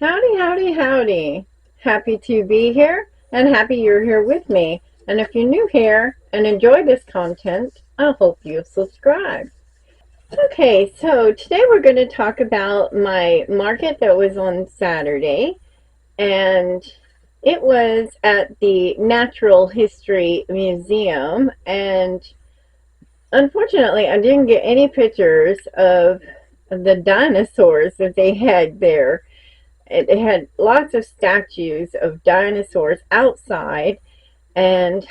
Howdy, howdy, howdy. Happy to be here and happy you're here with me. And if you're new here and enjoy this content, I hope you subscribe. Okay, so today we're going to talk about my market that was on Saturday, and it was at the Natural History Museum, and unfortunately I didn't get any pictures of the dinosaurs that they had there. It had lots of statues of dinosaurs outside, and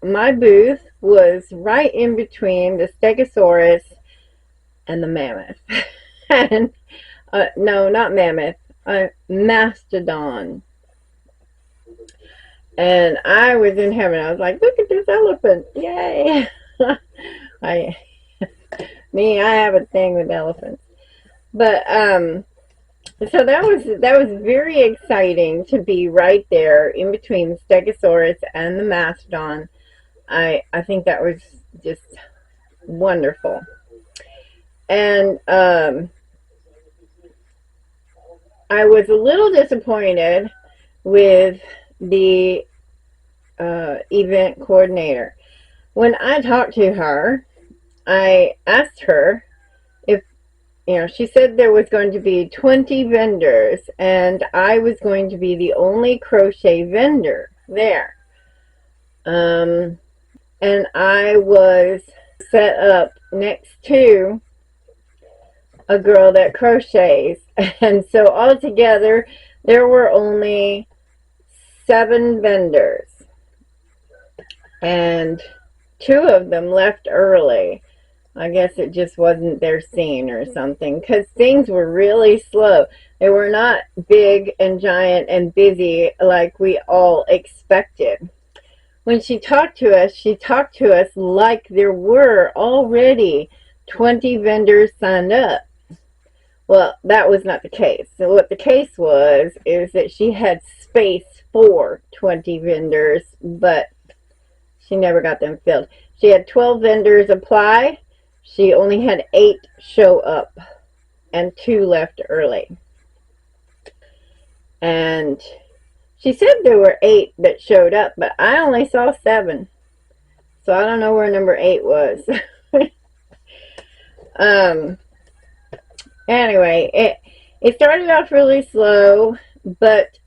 my booth was right in between the Stegosaurus and the mammoth. And no, not mammoth, mastodon. And I was in heaven. I was like, look at this elephant, yay! I have a thing with elephants. But so that was very exciting to be right there in between the Stegosaurus and the mastodon. I think that was just wonderful. And I was a little disappointed with the event coordinator. When I talked to her, I asked her if, she said there was going to be 20 vendors, and I was going to be the only crochet vendor there. And I was set up next to a girl that crochets. And so altogether, there were only 7 vendors. And 2 of them left early. I guess it just wasn't their scene or something, because things were really slow. They were not big and giant and busy like we all expected. When she talked to us like there were already 20 vendors signed up. Well, that was not the case. So what the case was is that she had space for 20 vendors, but she never got them filled. She had 12 vendors apply. She only had 8 show up, and 2 left early. And she said there were 8 that showed up, but I only saw 7. So I don't know where number 8 was. Anyway, it started off really slow, but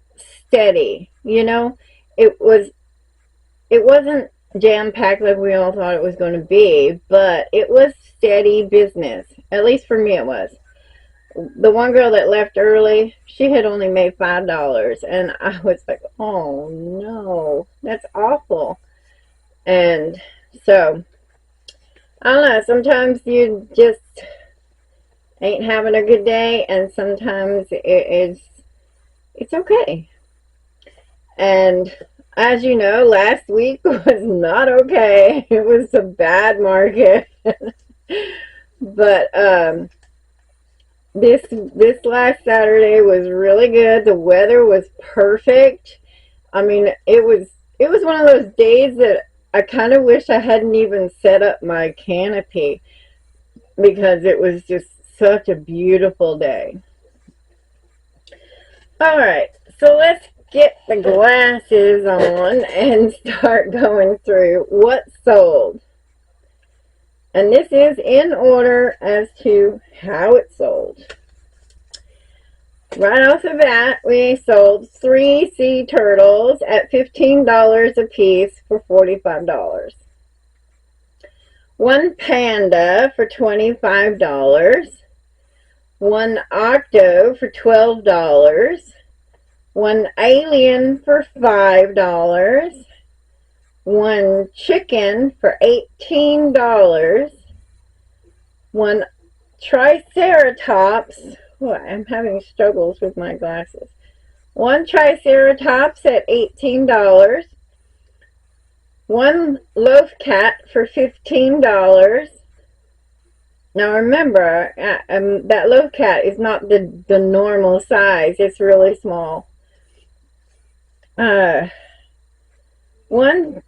steady. It wasn't jam-packed like we all thought it was going to be, but it was steady business. At least for me it was. The one girl that left early, she had only made $5, and I was like, oh no, that's awful. And so, I don't know, sometimes you just ain't having a good day, and sometimes it's okay. And as you know, last week was not okay. It was a bad market. But this last Saturday was really good. The weather was perfect. I mean, it was one of those days that I kind of wish I hadn't even set up my canopy, because it was just such a beautiful day. All right, so let's get the glasses on and start going through what sold. And this is in order as to how it sold. Right off the bat, we sold 3 sea turtles at $15 a piece for $45. 1 panda for $25. 1 octo for $12. 1 alien for $5. 1 chicken for $18. 1 triceratops. Oh, I'm having struggles with my glasses. 1 triceratops at $18. 1 loaf cat for $15. Now remember, that loaf cat is not the normal size. It's really small. 1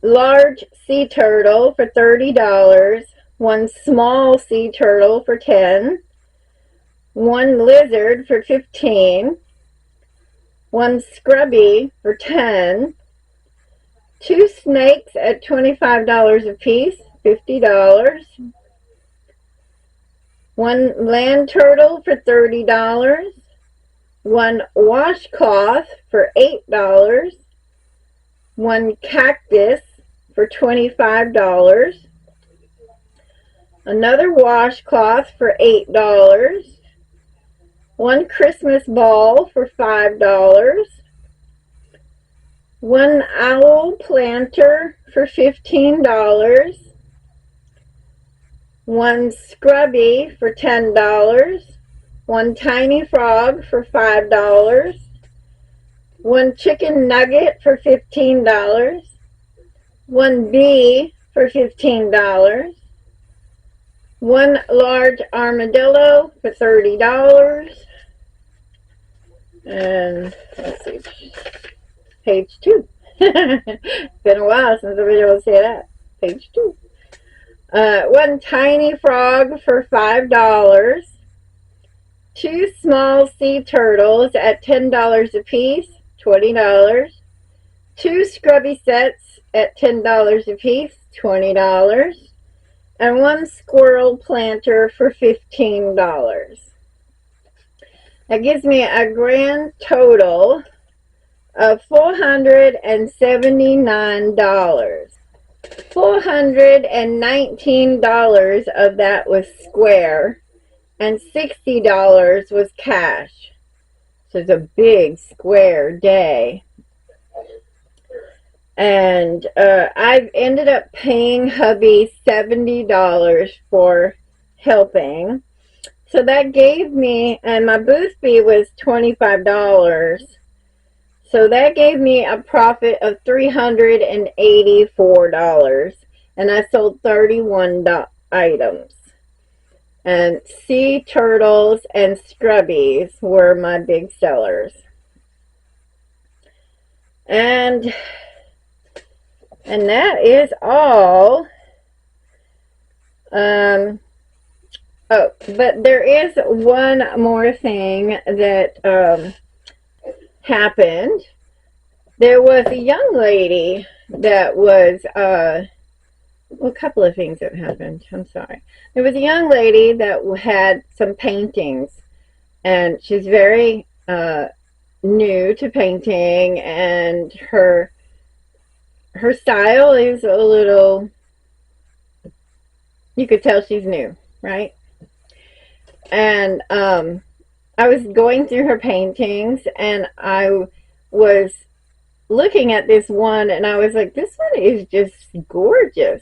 large sea turtle for $30. 1 small sea turtle for $10. 1 lizard for $15. 1 scrubby for $10, 2 snakes at $25 a piece, $50, 1 land turtle for $30, 1 washcloth for $8, 1 cactus for $25, another washcloth for $8, 1 Christmas ball for $5, 1 owl planter for $15, 1 scrubby for $10, 1 tiny frog for $5, 1 chicken nugget for $15, 1 bee for $15, 1 large armadillo for $30, and let's see, page 2. It's been a while since I've been able to say that. Page 2. 1 tiny frog for $5, 2 small sea turtles at $10 a piece, $20, 2 scrubby sets at $10 a piece, $20, and 1 squirrel planter for $15. That gives me a grand total of $479. $419 of that was square, and $60 was cash. So it's a big square day. And I've ended up paying hubby $70 for helping. So that gave me, and my booth fee was $25. So that gave me a profit of $384. And I sold 31 items. And sea turtles and scrubbies were my big sellers. And that is all. Oh, but there is one more thing that happened. There was a young lady that was, well, a couple of things that happened. I'm sorry. There was a young lady that had some paintings, and she's very new to painting, and her style is a little, you could tell she's new, right? And I was going through her paintings, and I was looking at this one, and I was like, this one is just gorgeous.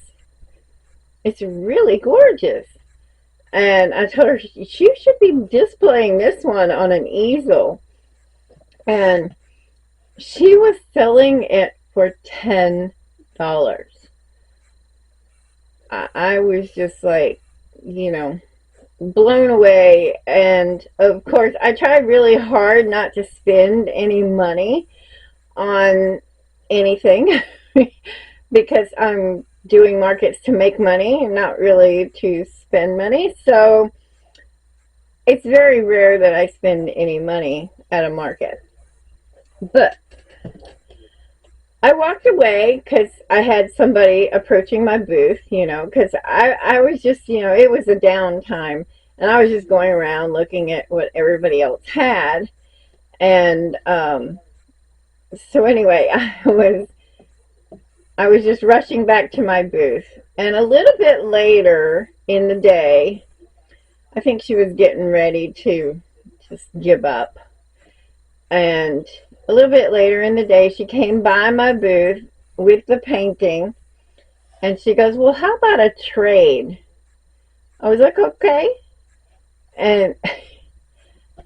It's really gorgeous. And I told her she should be displaying this one on an easel. And she was selling it for $10. I was just like, blown away. And of course, I tried really hard not to spend any money on anything because I'm doing markets to make money and not really to spend money. So it's very rare that I spend any money at a market. But I walked away because I had somebody approaching my booth, because I was just, it was a downtime, and I was just going around looking at what everybody else had. And so anyway, I was just rushing back to my booth. And a little bit later in the day, I think she was getting ready to just give up. And a little bit later in the day, she came by my booth with the painting, and she goes, well, how about a trade? I was like, okay. And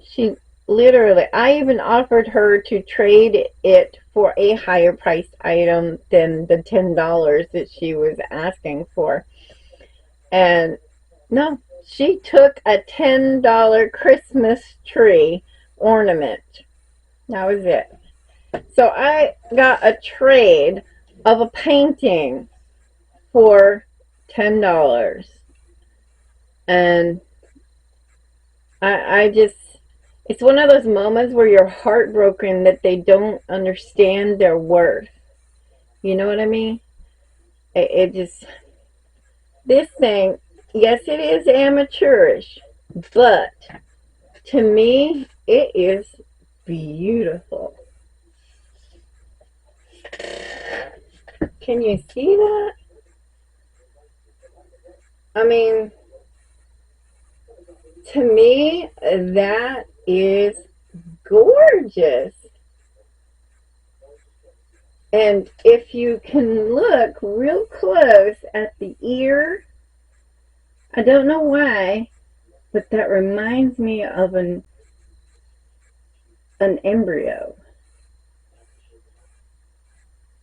she literally, I even offered her to trade it for a higher priced item than the $10 that she was asking for. And no, she took a $10 Christmas tree ornament. That was it. So I got a trade of a painting for $10. And I just, it's one of those moments where you're heartbroken that they don't understand their worth. You know what I mean? It just, this thing, yes, it is amateurish, but to me, it is beautiful. Can you see that? I mean, to me, that is gorgeous. And if you can look real close at the ear, I don't know why, but that reminds me of an embryo.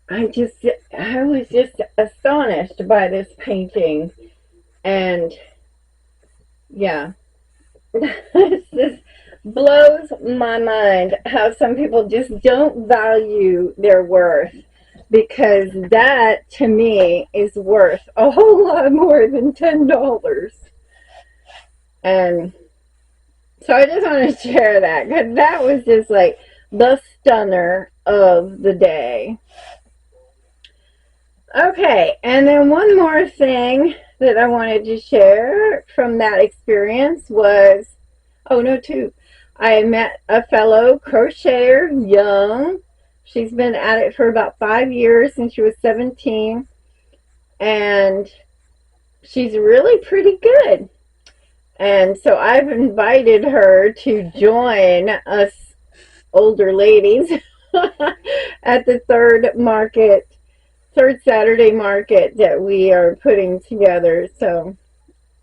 I was just astonished by this painting, and yeah, it just blows my mind how some people just don't value their worth, because that to me is worth a whole lot more than $10. And so I just want to share that, because that was just like the stunner of the day. Okay, and then one more thing that I wanted to share from that experience was, oh no, two. I met a fellow crocheter, young. She's been at it for about 5 years, since she was 17, and she's really pretty good. And so I've invited her to join us older ladies at the third Saturday market that we are putting together. So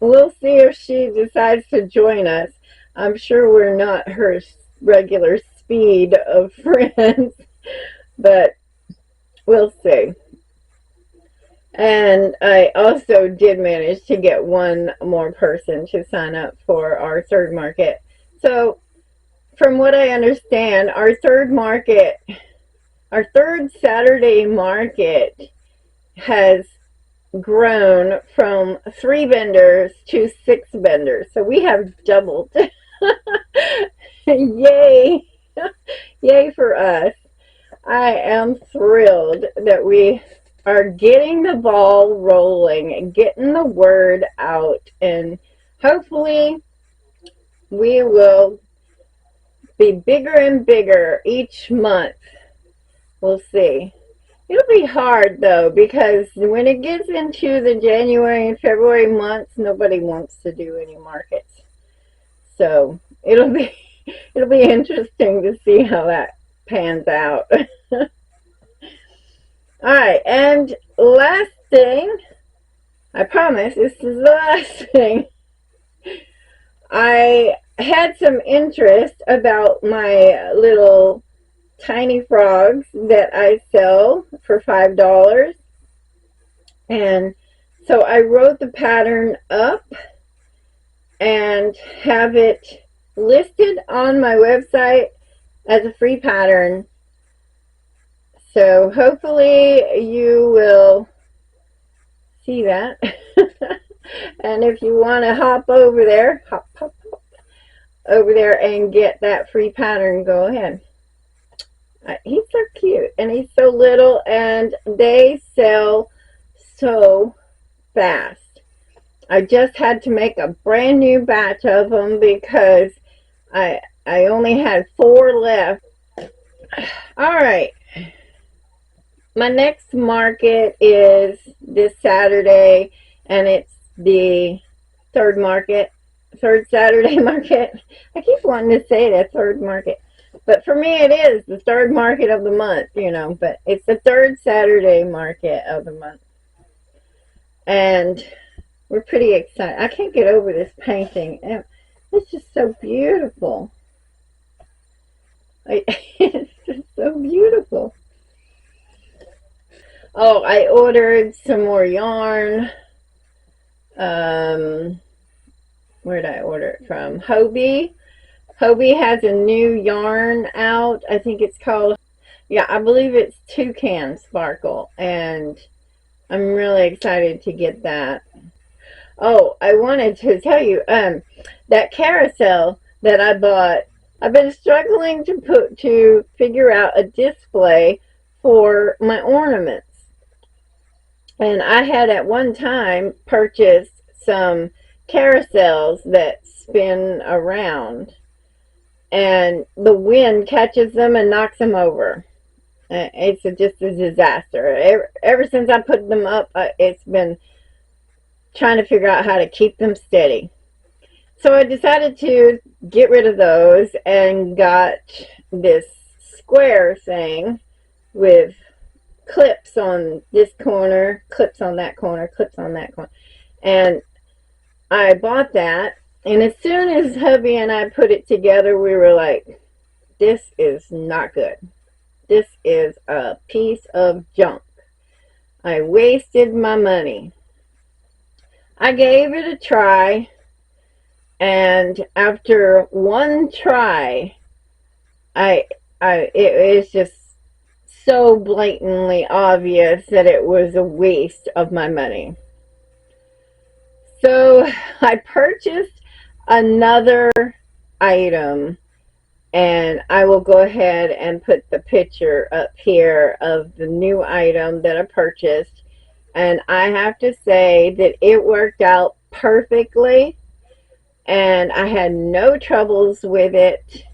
we'll see if she decides to join us. I'm sure we're not her regular speed of friends, but we'll see. And I also did manage to get one more person to sign up for our third market. So from what I understand, our third Saturday market has grown from 3 vendors to 6 vendors. So we have doubled. Yay! Yay for us. I am thrilled that we are getting the ball rolling and getting the word out, and hopefully we will be bigger and bigger each month. We'll see. It'll be hard though, because when it gets into the January and February months, nobody wants to do any markets. So it'll be interesting to see how that pans out. Alright, and last thing, I promise this is the last thing. I had some interest about my little tiny frogs that I sell for $5, and so I wrote the pattern up and have it listed on my website as a free pattern. So hopefully you will see that. And if you want to hop over there, hop over there and get that free pattern, go ahead. He's so cute, and he's so little, and they sell so fast. I just had to make a brand new batch of them because I only had 4 left. All right. My next market is this Saturday, and it's the third Saturday market. I keep wanting to say that, third market. But for me, it is the third market of the month, you know. But it's the third Saturday market of the month. And we're pretty excited. I can't get over this painting. It's just so beautiful. It's just so beautiful. Oh, I ordered some more yarn. Where did I order it from? Hobie. Hobie has a new yarn out. I think it's called, yeah, I believe it's Toucan Sparkle, and I'm really excited to get that. Oh, I wanted to tell you, that carousel that I bought I've been struggling to figure out a display for my ornaments. And I had at one time purchased some carousels that spin around, and the wind catches them and knocks them over. It's just a disaster. Ever since I put them up, it's been trying to figure out how to keep them steady. So I decided to get rid of those and got this square thing with clips on this corner, clips on that corner, clips on that corner. And I bought that, and as soon as hubby and I put it together, we were like, this is not good. This is a piece of junk. I wasted my money. I gave it a try, and after one try, it was just so blatantly obvious that it was a waste of my money. So I purchased another item, and I will go ahead and put the picture up here of the new item that I purchased. And I have to say that it worked out perfectly, and I had no troubles with it.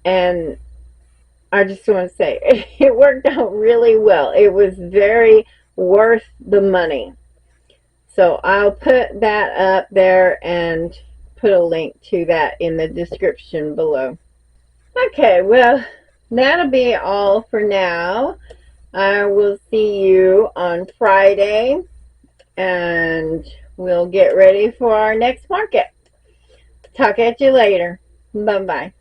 And I just want to say it worked out really well. It was very worth the money. So I'll put that up there and put a link to that in the description below. Okay, well, that'll be all for now. I will see you on Friday, and we'll get ready for our next market. Talk at you later. Bye-bye.